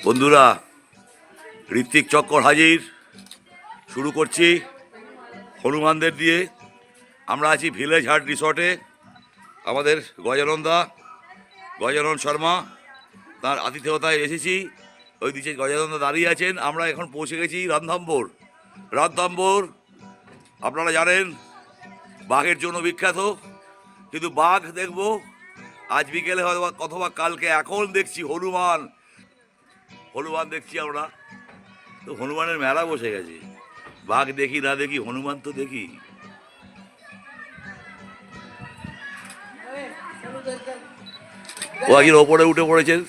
বন্ধুরা, ঋত্বিক চক্কর হাজির। শুরু করছি হনুমানদের দিয়ে। আমরা আছি ভিলেজ হাট রিসর্টে। আমাদের গজানন শর্মা, তার আতিথেয়তায় এসেছি। ওই দিকে গজানন্দা দাঁড়িয়ে আছেন। আমরা এখন পৌঁছে গেছি রামধামপুর। আপনারা জানেন বাঘের জন্য বিখ্যাত, কিন্তু বাঘ দেখব আজ বিকেলে হয়তো অথবা কালকে। এখন দেখছি হনুমান দেখছি আমরা। তো হনুমানের মেলা বসে গেছে। বাঘ দেখি না দেখি, হনুমান তো দেখি। ও একজন ওপরে উঠে পড়েছেন,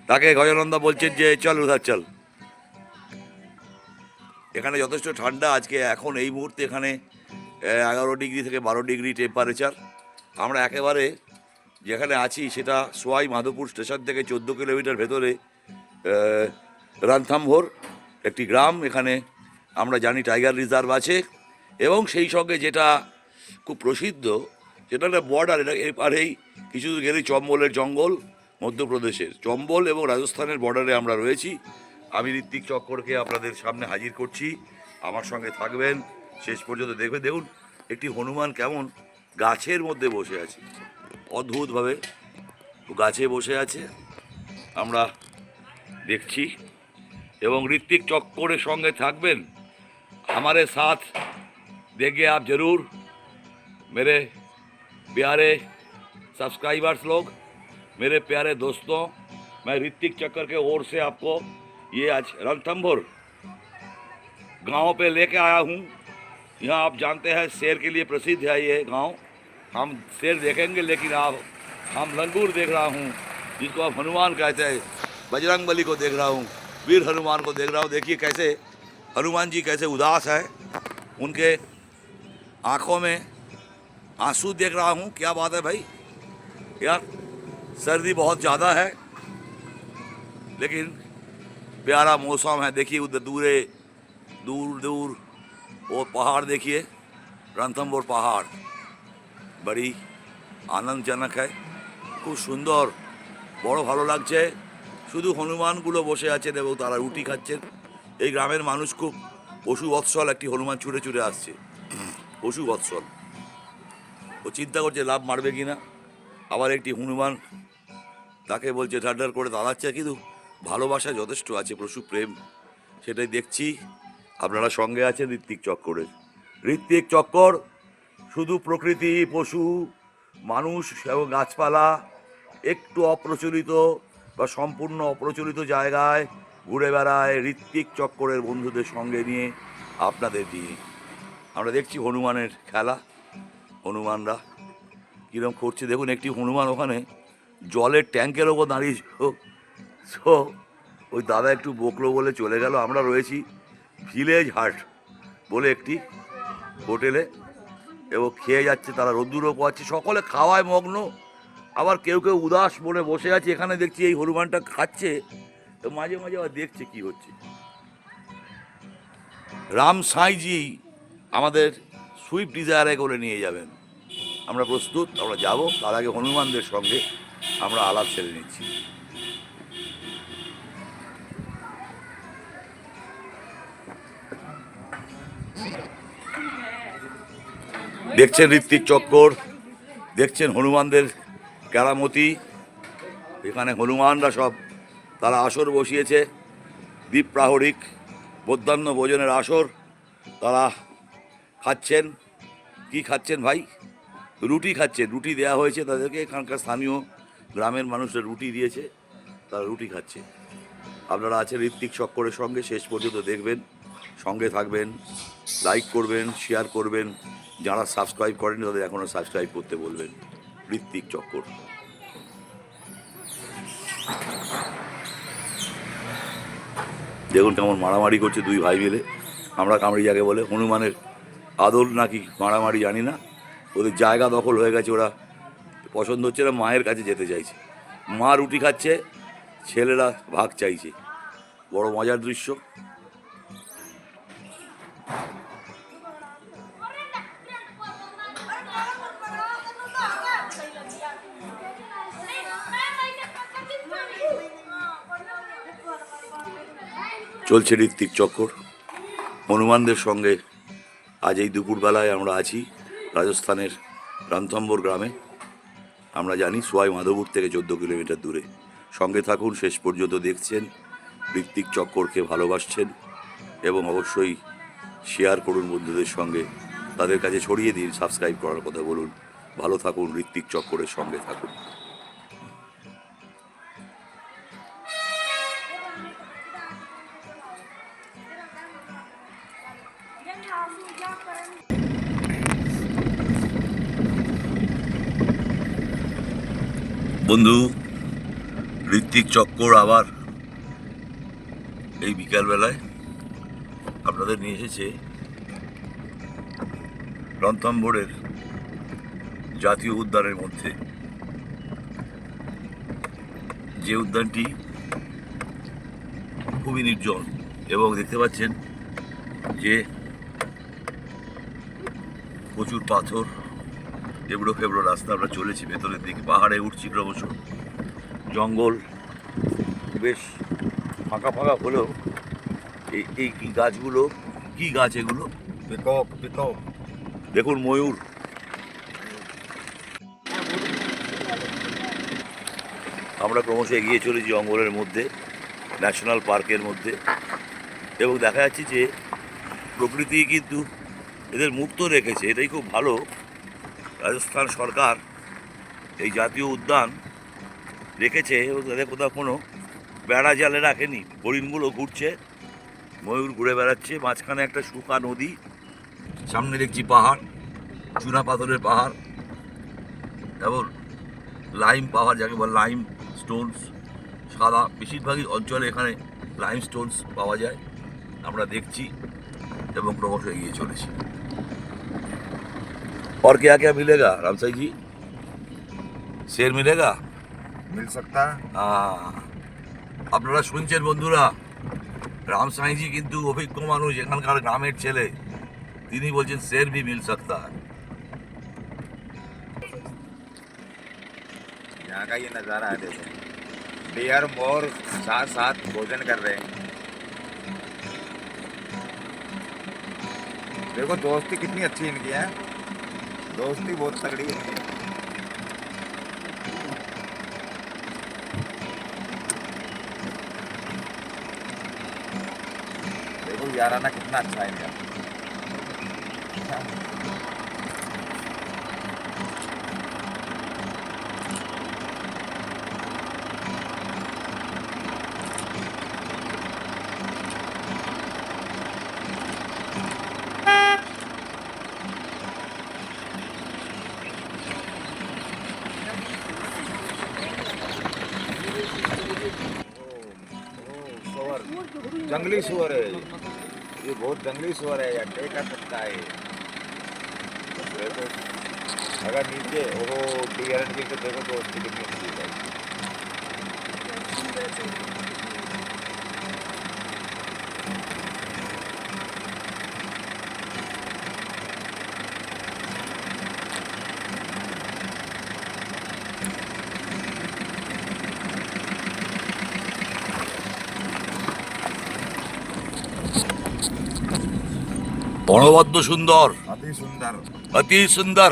তাকে গজানন্দা বলছেন যে চল উধার চল। এখানে যথেষ্ট ঠান্ডা আজকে। এখন এই মুহূর্তে এখানে 11 ডিগ্রি থেকে 12 ডিগ্রি টেম্পারেচার। আমরা একেবারে যেখানে আছি সেটা সোয়াই মাধোপুর স্টেশন থেকে 14 কিলোমিটার ভেতরে রামধামপুর একটি গ্রাম। এখানে আমরা জানি টাইগার রিজার্ভ আছে, এবং সেই সঙ্গে যেটা খুব প্রসিদ্ধ সেটা একটা বর্ডার। এটা এপারেই কিছু দূর গেলেই চম্বলের জঙ্গল, মধ্যপ্রদেশের চম্বল এবং রাজস্থানের বর্ডারে আমরা রয়েছি। আমি ঋত্বিক চক্করকে আপনাদের সামনে হাজির করছি। আমার সঙ্গে থাকবেন, শেষ পর্যন্ত দেখবেন। দেখুন একটি হনুমান কেমন গাছের মধ্যে বসে আছে, অদ্ভুতভাবে গাছে বসে আছে, আমরা দেখছি। এবং ऋत्विक चक्करेर संगे থাকবেন। हमारे साथ देखिए आप जरूर, मेरे प्यारे सब्सक्राइबर्स लोग, मेरे प्यारे दोस्तों। मैं ऋत्विक चक्कर के ओर से आपको ये आज रणथंभौर गांव पे लेके आया हूँ। यहाँ आप जानते हैं शेर के लिए प्रसिद्ध है ये गांव। हम शेर देखेंगे, लेकिन आप हम लंगूर देख रहा हूँ, जिसको आप हनुमान कहते हैं। बजरंगबली को देख रहा हूँ, वीर हनुमान को देख रहा हूँ। देखिए कैसे हनुमान जी कैसे उदास है, उनके आँखों में आंसू देख रहा हूँ। क्या बात है भाई, यार सर्दी बहुत ज़्यादा है, लेकिन प्यारा मौसम है। देखिए उधर दूर वो पहाड़ देखिए, रणथंभौर पहाड़ बड़ी आनंदजनक है, खूब सुंदर, बड़ो भालो लागছে। শুধু হনুমানগুলো বসে আছেন এবং তারা রুটি খাচ্ছেন। এই গ্রামের মানুষ খুব পশু বৎসল। একটি হনুমান ছুটে ছুটে আসছে, পশু বৎসল। ও চিন্তা করছে লাভ মারবে কিনা। আবার একটি হনুমান তাকে বলছে ঢাড্ডার করে দাঁড়াচ্ছে, কিন্তু ভালোবাসা যথেষ্ট আছে, পশু প্রেম, সেটাই দেখছি। আপনারা সঙ্গে আছেন ঋত্বিক চক্করের। ঋত্বিক চক্কর শুধু প্রকৃতি, পশু, মানুষ এবং গাছপালা, একটু অপ্রচলিত বা সম্পূর্ণ অপ্রচলিত জায়গায় ঘুরে বেড়ায় ঋত্বিক চক্করের বন্ধুদের সঙ্গে নিয়ে, আপনাদের নিয়ে। আমরা দেখছি হনুমানের খেলা, হনুমানরা কীরকম করছে দেখুন। একটি হনুমান ওখানে জলের ট্যাঙ্কের ওপর দাঁড়িয়ে, সো ওই দাদা একটু বকলো বলে চলে গেল। আমরা রয়েছি ভিলেজ হাট বলে একটি হোটেলে, এবং খেয়ে যাচ্ছে তারা, রোদ্দুরও পোয়াচ্ছে, সকলে খাওয়ায় মগ্ন। আবার কেউ কেউ উদাস মনে বসে আছে। এখানে দেখছি এই হনুমানটা খাচ্ছে, তো মাঝে মাঝে আবার দেখছে কি হচ্ছে। রাম সাঁইজি আমাদের সুইফট ডিজায়ারে করে নিয়ে যাবেন। আমরা প্রস্তুত, আমরা যাব। তার আগে হনুমানদের সঙ্গে আমরা আলাপ ছেড়ে নিচ্ছি। দেখছেন ঋত্বিক চক্কর, দেখছেন হনুমানদের কেরামতি। এখানে হনুমানরা সব তারা আসর বসিয়েছে, দ্বীপ প্রাহরিক মধ্যাহ্ন ভোজনের আসর। তারা খাচ্ছেন। কি খাচ্ছেন ভাই? রুটি খাচ্ছেন। রুটি দেওয়া হয়েছে তাদেরকে, এখানকার স্থানীয় গ্রামের মানুষরা রুটি দিয়েছে, তারা রুটি খাচ্ছে। আপনারা আছেন ঋত্বিক চক্করের সঙ্গে, শেষ পর্যন্ত দেখবেন, সঙ্গে থাকবেন, লাইক করবেন, শেয়ার করবেন। যারা সাবস্ক্রাইব করেন তাদের এখনও সাবস্ক্রাইব করতে বলবেন। ঋত্বিক চক্কর। দেখুন কেমন মারামারি করছে দুই ভাই মিলে। আমরা কামড়ি যাকে বলে, হনুমানের আদর নাকি মারামারি জানি না। ওদের জায়গা দখল হয়ে গেছে, ওরা পছন্দ হচ্ছে না, মায়ের কাছে যেতে চাইছে। মা রুটি খাচ্ছে, ছেলেরা ভাগ চাইছে। বড় মজার দৃশ্য। চলছে ঋত্বিক চক্কর। হনুমানদের সঙ্গে আজ এই দুপুরবেলায় আমরা আছি রাজস্থানের রণথম্বোর গ্রামে। আমরা জানি সোয়াই মাধোপুর থেকে 14 কিলোমিটার দূরে। সঙ্গে থাকুন, শেষ পর্যন্ত দেখছেন, ঋত্বিক চক্করকে ভালোবাসছেন এবং অবশ্যই শেয়ার করুন বন্ধুদের সঙ্গে, তাদের কাছে ছড়িয়ে দিন, সাবস্ক্রাইব করার কথা বলুন। ভালো থাকুন, ঋত্বিক চক্করের সঙ্গে থাকুন। বন্ধু, ঋত্বিক চক্কর আবার এই বিকালবেলায় আপনাদের নিয়ে এসেছে রণথম্বোরের জাতীয় উদ্যানের মধ্যে, যে উদ্যানটি খুবই নির্জন এবং দেখতে পাচ্ছেন যে প্রচুর পাথর, এবড়ো খেবড়ো রাস্তা। আমরা চলেছি ভেতরের দিকে, পাহাড়ে উঠছি ক্রমশ। জঙ্গল বেশ ফাঁকা ফাঁকা হলেও এই কি গাছগুলো, কি গাছ এগুলো? Peacock peacock. দেখুন ময়ূর। আমরা ক্রমশ এগিয়ে চলেছি জঙ্গলের মধ্যে, ন্যাশনাল পার্কের মধ্যে, এবং দেখা যাচ্ছে যে প্রকৃতি কিন্তু এদের মুক্ত রেখেছে। এটাই খুব ভালো। রাজস্থান সরকার এই জাতীয় উদ্যান রেখেছে এবং তাদের কোথাও কোনো বেড়া জালে রাখেনি। হরিণগুলো ঘুরছে, ময়ূর ঘুরে বেড়াচ্ছে, মাঝখানে একটা শুকা নদী, সামনে দেখছি পাহাড়, চুনা পাথরের পাহাড় এবং লাইম পাহাড়, যাকে বলে লাইম স্টোনস, সাদা। বেশিরভাগই অঞ্চলে এখানে লাইম স্টোনস পাওয়া যায়। আমরা দেখছি এবং ক্রমশ এগিয়ে চলেছি। और क्या क्या मिलेगा रामसाई जी? शेर मिलेगा? मिल सकता है। আপনারা শুনছেন বন্ধুরা, রামসাইজি কিন্তু অভিজ্ঞ মানুষ, এখানকার গ্রামের ছেলে। তিনি বলছেন शेर भी मिल सकता है। यहाँ का ये नज़ारा है, देखो डियर मोर साथ साथ भोजन कर रहे हैं। देखो दोस्ती कितनी अच्छी इनकी है, दोस्ती बहुत तगड़ी है इनकी। देखो याराना कितना अच्छा है इनका। जंगली सुअर है ये बहुत जंगली सुअर है, अटैक कर सकता है। देखो अगर नीचे वो डियर के देखो तो उसकी कितनी अच्छी है। অনবদ্য সুন্দর, अति सुंदर। অতি সুন্দর।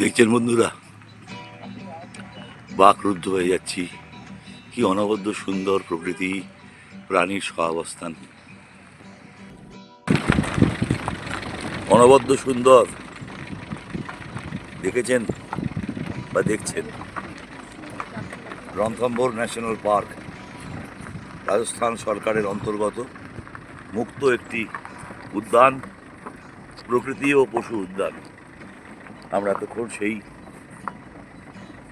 দেখছেন বন্ধুরা, বাকরুদ্ধ হয়ে যাচ্ছি। কি অনবদ্য সুন্দর প্রকৃতি, প্রাণীর সহাবস্থান, অনবদ্য সুন্দর। দেখেছেন বা দেখছেন রণথম্ভোর ন্যাশনাল পার্ক রাজস্থান সরকারের অন্তর্গত মুক্ত একটি উদ্যান, প্রকৃতি ও পশু উদ্যান। আমরা এতক্ষণ সেই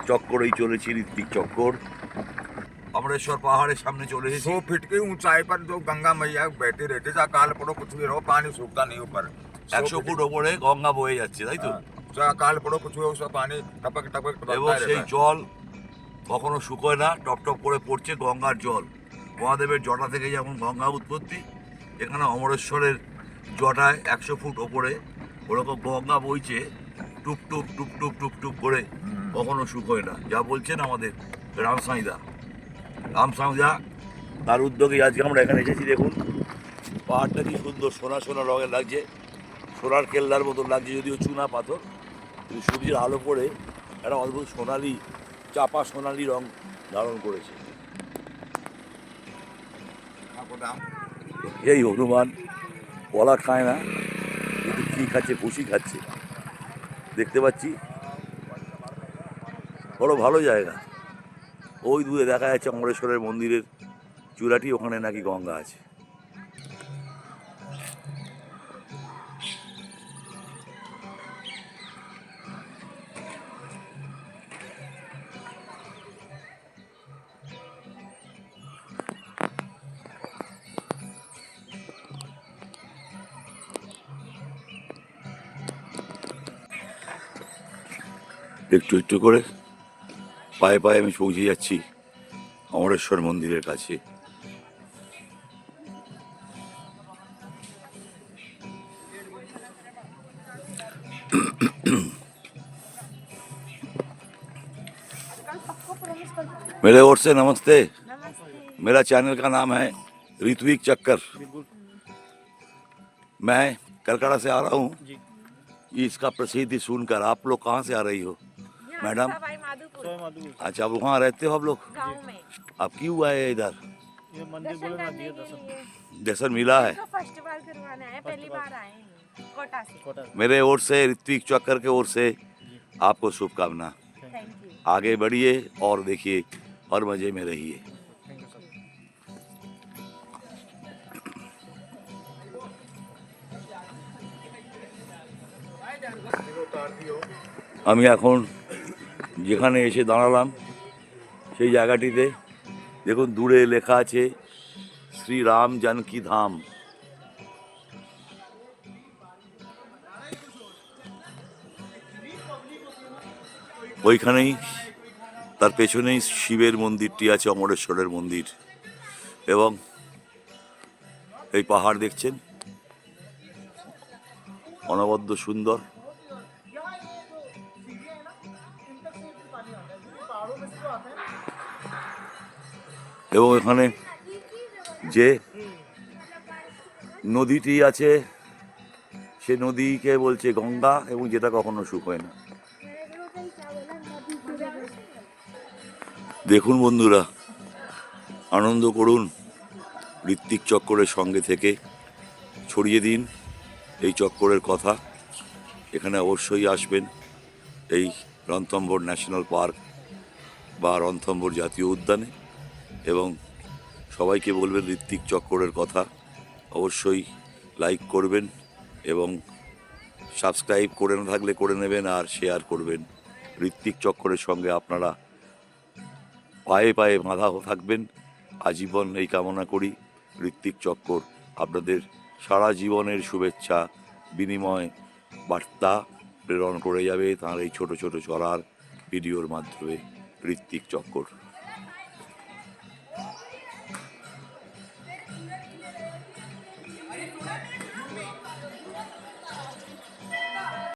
চক্করেই চলেছি, ঋত্বিক চক্কর। अमरेश्वर पहाड़ सामने चले 100 फीट की ऊंचाई पर जो गंगा मैया बैठी रहती है, अकाल पड़ो कुछ भी रहो पानी सूखता नहीं ऊपर। 100 ফুট ওপরে গঙ্গা বয়ে যাচ্ছে, তাই তো? चाहे अकाल पड़ो कुछ भी हो, उसका पानी टपक टपक এবং टपकता সেই रहता है। জল কখনো শুকোয় না, টপ টপ করে পড়ছে গঙ্গার জল। মহাদেবের জটা থেকে যেমন গঙ্গা উৎপত্তি, এখানে অমরেশ্বরের জটায় 100 ফুট ওপরে ওরকম গঙ্গা বইছে টুপ টুপ টুপ টুপ টুপ টুপ করে, কখনো শুকোয় না। যা বলছেন আমাদের রামসাইদা, তার উদ্যোগে আজকে আমরা এখানে এসেছি। দেখুন পাহাড়টা কি সুন্দর, সোনা সোনা রঙের লাগছে, সোনার কেল্লার মতন লাগছে, যদিও চুনা পাথর, কিন্তু সূর্যের আলো পড়ে একটা অদ্ভুত সোনালি, চাপা সোনালি রং ধারণ করেছে। आपको दाम এই হনুমান কলা খায় না, কিন্তু কী খাচ্ছে, ভুসি খাচ্ছে দেখতে পাচ্ছি। বড় ভালো জায়গা। ওই দূরে দেখা যাচ্ছে অমরেশ্বরের মন্দিরের চূড়াটি, ওখানে নাকি গঙ্গা আছে। একটু একটু করে পায়ে পায়ে আমি পৌঁছে যাচ্ছি অমরেশ্বর মন্দিরের কাছে। मेरे ओर से नमस्ते। मेरा चैनल का नाम है ऋत्विक चक्कर। मैं कलकत्ता से आ रहा हूँ। इसका प्रसिद्धि सुनकर आप लोग कहाँ से आ रही हो मैडम? अच्छा, आप वहाँ रहते हो आप लोग? गाँव में आप क्यों आए इधर? ये मंदिर दर्शन बोले ना करने दिए के दर्शन लिए। दर्शन मिला है? तो फर्स्ट बार करवाना है, पहली बार आए हैं कोटा से। कोटा मेरे ओर से, ऋत्विक चक्कर के ओर से आपको शुभकामना। Thank you. आगे बढ़िए और देखिए और मजे में रहिए। Thank you sir. আমি এখন যেখানে এসে দাঁড়ালাম সেই জায়গাটিতে দেখুন দূরে লেখা আছে শ্রী রাম জানকী ধাম। ওইখানেই তার পেছনেই শিবের মন্দিরটি আছে, অমরেশ্বরের মন্দির। এবং এই পাহাড় দেখছেন, অনবদ্য সুন্দর। এবং এখানে যে নদীটি আছে সে নদীকে বলছে গঙ্গা, এবং যেটা কখনো শুকোয় না। দেখুন বন্ধুরা, আনন্দ করুন ঋত্বিক চক্করের সঙ্গে থেকে, ছড়িয়ে দিন এই চক্করের কথা। এখানে অবশ্যই আসবেন এই রণথম্ভোর ন্যাশনাল পার্ক বা রণথম্ভোর জাতীয় উদ্যানে, এবং সবাইকে বলবেন ঋত্বিক চক্করের কথা। অবশ্যই লাইক করবেন এবং সাবস্ক্রাইব করে না থাকলে করে নেবেন, আর শেয়ার করবেন। ঋত্বিক চক্করের সঙ্গে আপনারা পায়ে পায়ে বাঁধা থাকবেন আজীবন, এই কামনা করি। ঋত্বিক চক্কর আপনাদের সারা জীবনের শুভেচ্ছা বিনিময় বার্তা প্রেরণ করে যাবে তাঁর এই ছোট ছোট চলার ভিডিওর মাধ্যমে। ঋত্বিক চক্কর।